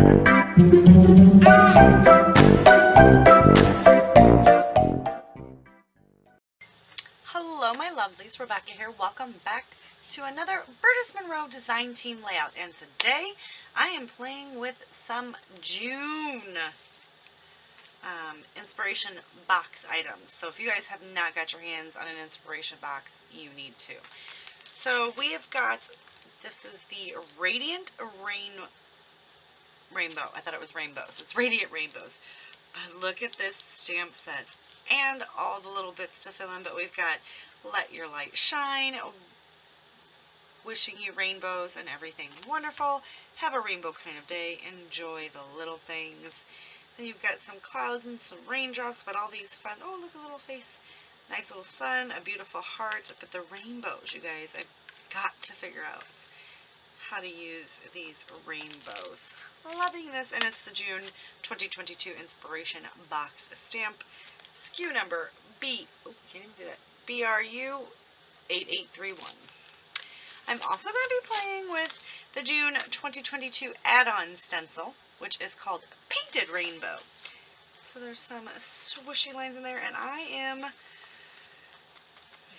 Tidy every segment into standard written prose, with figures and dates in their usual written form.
Hello my lovelies, Rebecca here. Welcome back to another Brutus Monroe Design Team Layout, and today I am playing with some June inspiration box items. So if you guys have not got your hands on an inspiration box, you need to. So we have got, this is the Radiant Rainbow. I thought it was rainbows. It's Radiant Rainbows. But look at this stamp set and all the little bits to fill in. But we've got Let Your Light Shine, Wishing You Rainbows and Everything Wonderful, Have a Rainbow Kind of Day, Enjoy the Little Things. Then you've got some clouds and some raindrops, but all these fun, oh look, a little face, nice little sun, a beautiful heart. But the rainbows, you guys, I've got to figure out how to use these rainbows. Loving this, and it's the June 2022 Inspiration Box Stamp. SKU number can't even see that, BRU 8831. I'm also going to be playing with the June 2022 add-on stencil, which is called Painted Rainbow. So there's some swishy lines in there, and I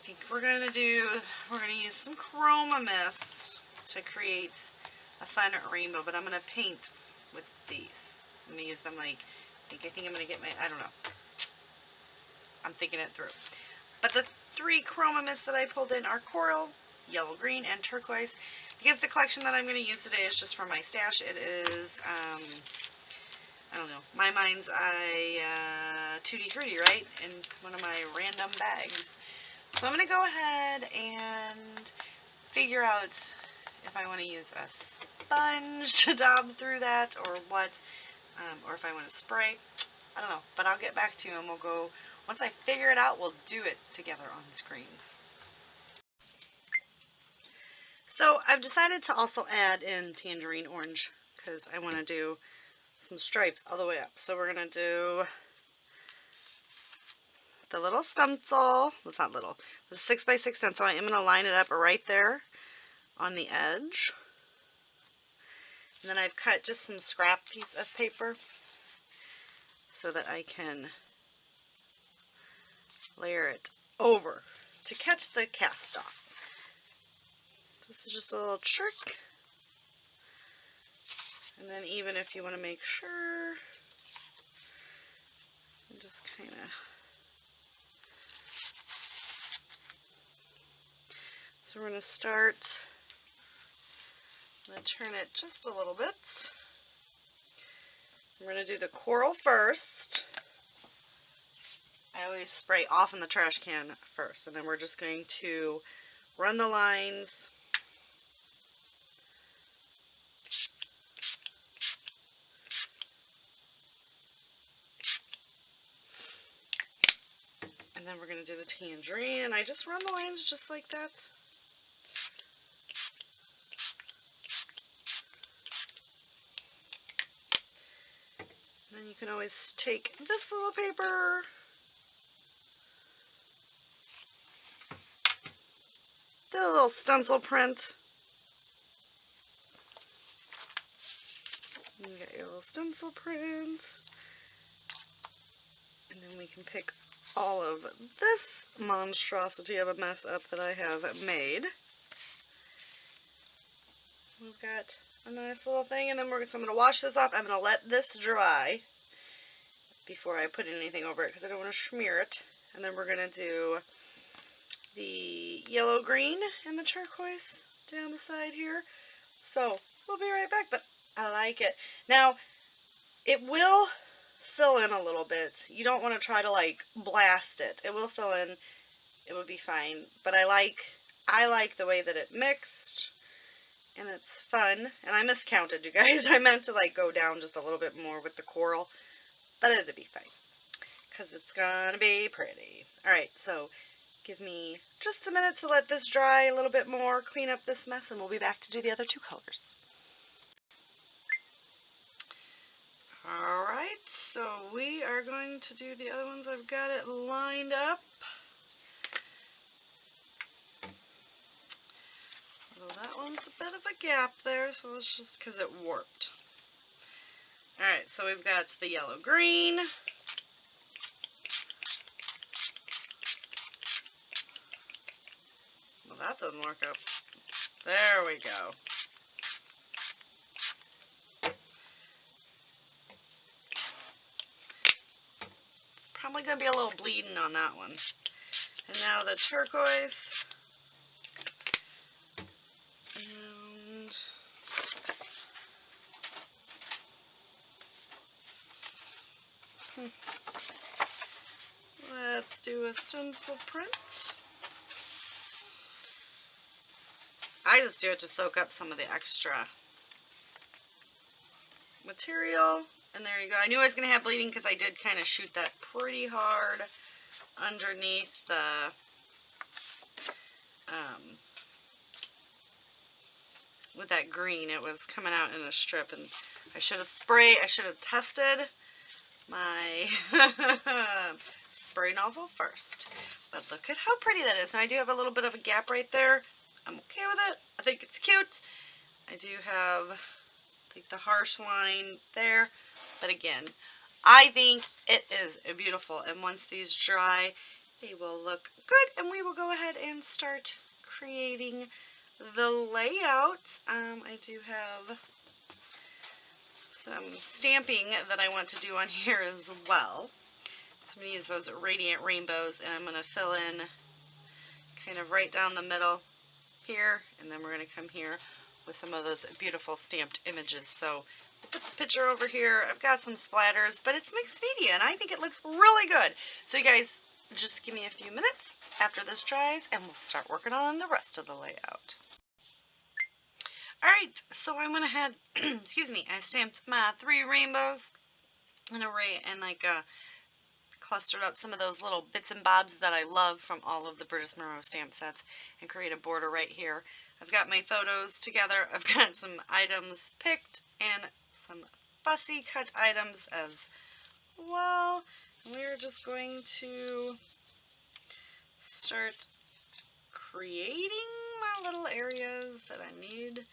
think we're going to use some Chroma mist to create a fun rainbow, but I'm going to paint with these. I'm going to use them like, I think I'm going to get my, I don't know. I'm thinking it through. But the three Chroma mists that I pulled in are coral, yellow, green, and turquoise. Because the collection that I'm going to use today is just from my stash. It is, I don't know, My Mind's Eye Tutti Frutti, right? In one of my random bags. So I'm going to go ahead and figure out if I want to use a sponge to daub through that or what, or if I want to spray. I don't know, but I'll get back to you and we'll go, once I figure it out, we'll do it together on screen. So I've decided to also add in tangerine orange because I want to do some stripes all the way up. So we're going to do the little stencil, well, it's not little, the 6x6 stencil. I am going to line it up right there on the edge. And then I've cut just some scrap piece of paper so that I can layer it over to catch the cast off. This is just a little trick. And then even if you want to make sure, just kind of, so we're going to start, I'm going to turn it just a little bit. We're going to do the coral first. I always spray off in the trash can first, and then we're just going to run the lines. And then we're going to do the tangerine, and I just run the lines just like that. And then you can always take this little paper, do a little stencil print. You got your little stencil print. And then we can pick all of this monstrosity of a mess up that I have made. We've got a nice little thing, and then so I'm going to wash this off. I'm going to let this dry before I put anything over it because I don't want to smear it. And then we're going to do the yellow, green, and the turquoise down the side here. So we'll be right back, but I like it. Now, it will fill in a little bit. You don't want to try to like blast it. It will fill in. It would be fine. But I like the way that it mixed, and it's fun. And I miscounted, you guys. I meant to like go down just a little bit more with the coral, but it'll be fine because it's gonna be pretty. All right, so give me just a minute to let this dry a little bit more, clean up this mess, and we'll be back to do the other two colors. Alright, so we are going to do the other ones. I've got it lined up. Well, that one's a bit of a gap there, so let's just, because it warped. Alright, so we've got the yellow-green. Well, that doesn't work out. There we go. Probably going to be a little bleeding on that one. And now the turquoise. And let's do a stencil print. I just do it to soak up some of the extra material. And there you go. I knew I was going to have bleeding because I did kind of shoot that pretty hard underneath the with that green. It was coming out in a strip, and I should have tested my spray nozzle first. But look at how pretty that is. Now I do have a little bit of a gap right there. I'm okay with it. I think it's cute. I do have like the harsh line there, but again, I think it is beautiful, and once these dry, they will look good, and we will go ahead and start creating the layout. I do have some stamping that I want to do on here as well. So I'm going to use those Radiant Rainbows, and I'm going to fill in kind of right down the middle here, and then we're going to come here with some of those beautiful stamped images. So I'll put the picture over here. I've got some splatters, but it's mixed media, and I think it looks really good. So you guys, just give me a few minutes after this dries, and we'll start working on the rest of the layout. Alright, so I went ahead, excuse me, I stamped my 3 rainbows in array, and like clustered up some of those little bits and bobs that I love from all of the Brutus Monroe stamp sets, and create a border right here. I've got my photos together. I've got some items picked and some fussy cut items as well. And we're just going to start creating my little areas that I need.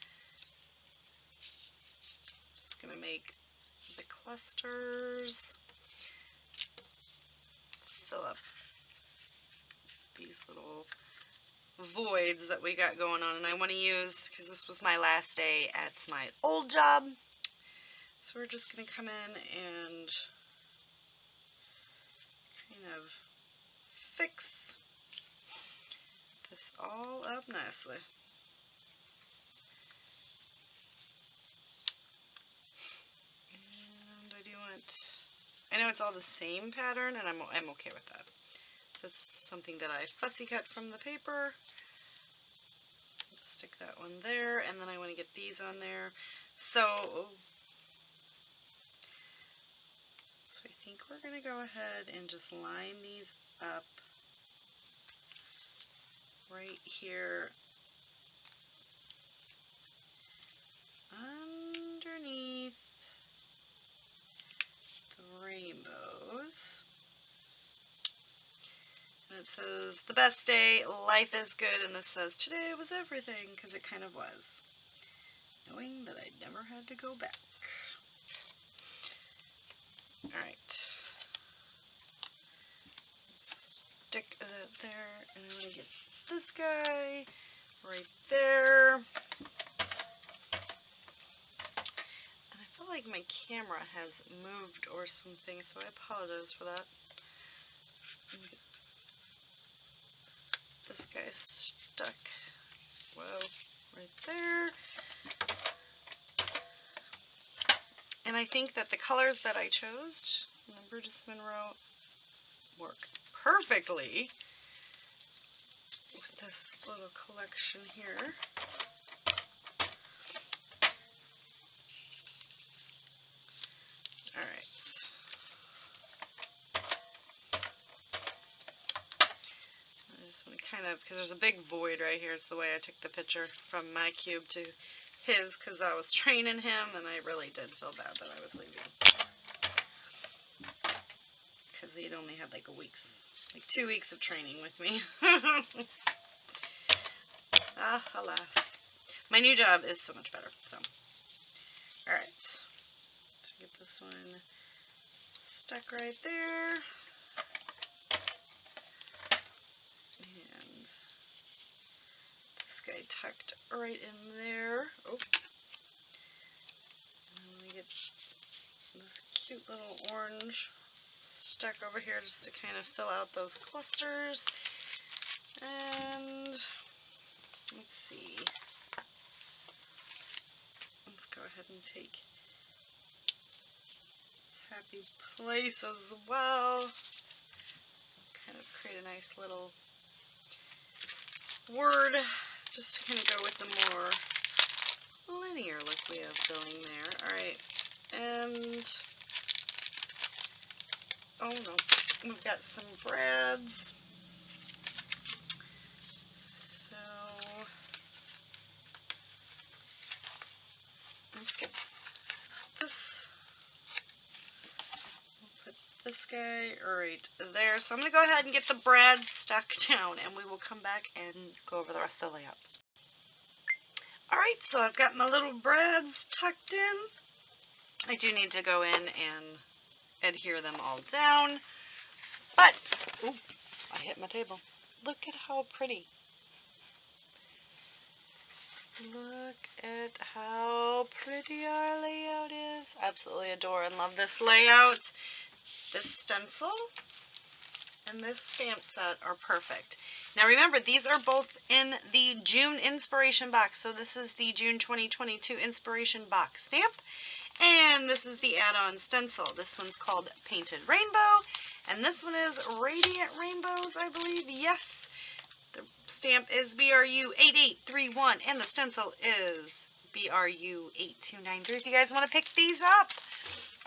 Just going to make the clusters. Fill up these little voids that we got going on, and I want to use, because this was my last day at my old job, so we're just going to come in and kind of fix this all up nicely. And I do want, I know it's all the same pattern, and I'm okay with that. That's something that I fussy cut from the paper. Stick that one there, and then I want to get these on there. So I think we're going to go ahead and just line these up right here underneath the rainbows. And it says, the best day, life is good, and this says, today was everything, because it kind of was. Knowing that I never had to go back. Alright. Stick that there, and I'm going to get this guy right there. And I feel like my camera has moved or something, so I apologize for that. This guy's stuck, whoa, right there. And I think that the colors that I chose in the Brutus Monroe work perfectly with this little collection here. Alright. Kind of, because there's a big void right here. It's the way I took the picture from my cube to his, because I was training him, and I really did feel bad that I was leaving, because he'd only had like 2 weeks of training with me. Ah, alas. My new job is so much better. So, alright, let's get this this one stuck right there. And this guy tucked right in there. Oh. And we get this cute little orange stuck over here just to kind of fill out those clusters. And let's see. Let's go ahead and take Happy Place as well. Kind of create a nice little word just to kind of go with the more linear look we have going there. Alright, and oh no, we've got some brads. So let's get this. We'll put this guy right there. So I'm going to go ahead and get the brads stuck down, and we will come back and go over the rest of the layout. Alright, so I've got my little brads tucked in. I do need to go in and adhere them all down, but, ooh, I hit my table. Look at how pretty. Look at how pretty our layout is. Absolutely adore and love this layout. This stencil and this stamp set are perfect. Now remember, these are both in the June inspiration box. So this is the June 2022 inspiration box stamp. And this is the add-on stencil. This one's called Painted Rainbow. And this one is Radiant Rainbows, I believe. Yes. The stamp is BRU8831. And the stencil is BRU8293 if you guys want to pick these up.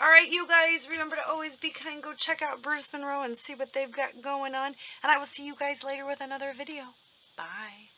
Alright, you guys, remember to always be kind. Go check out Brutus Monroe and see what they've got going on. And I will see you guys later with another video. Bye.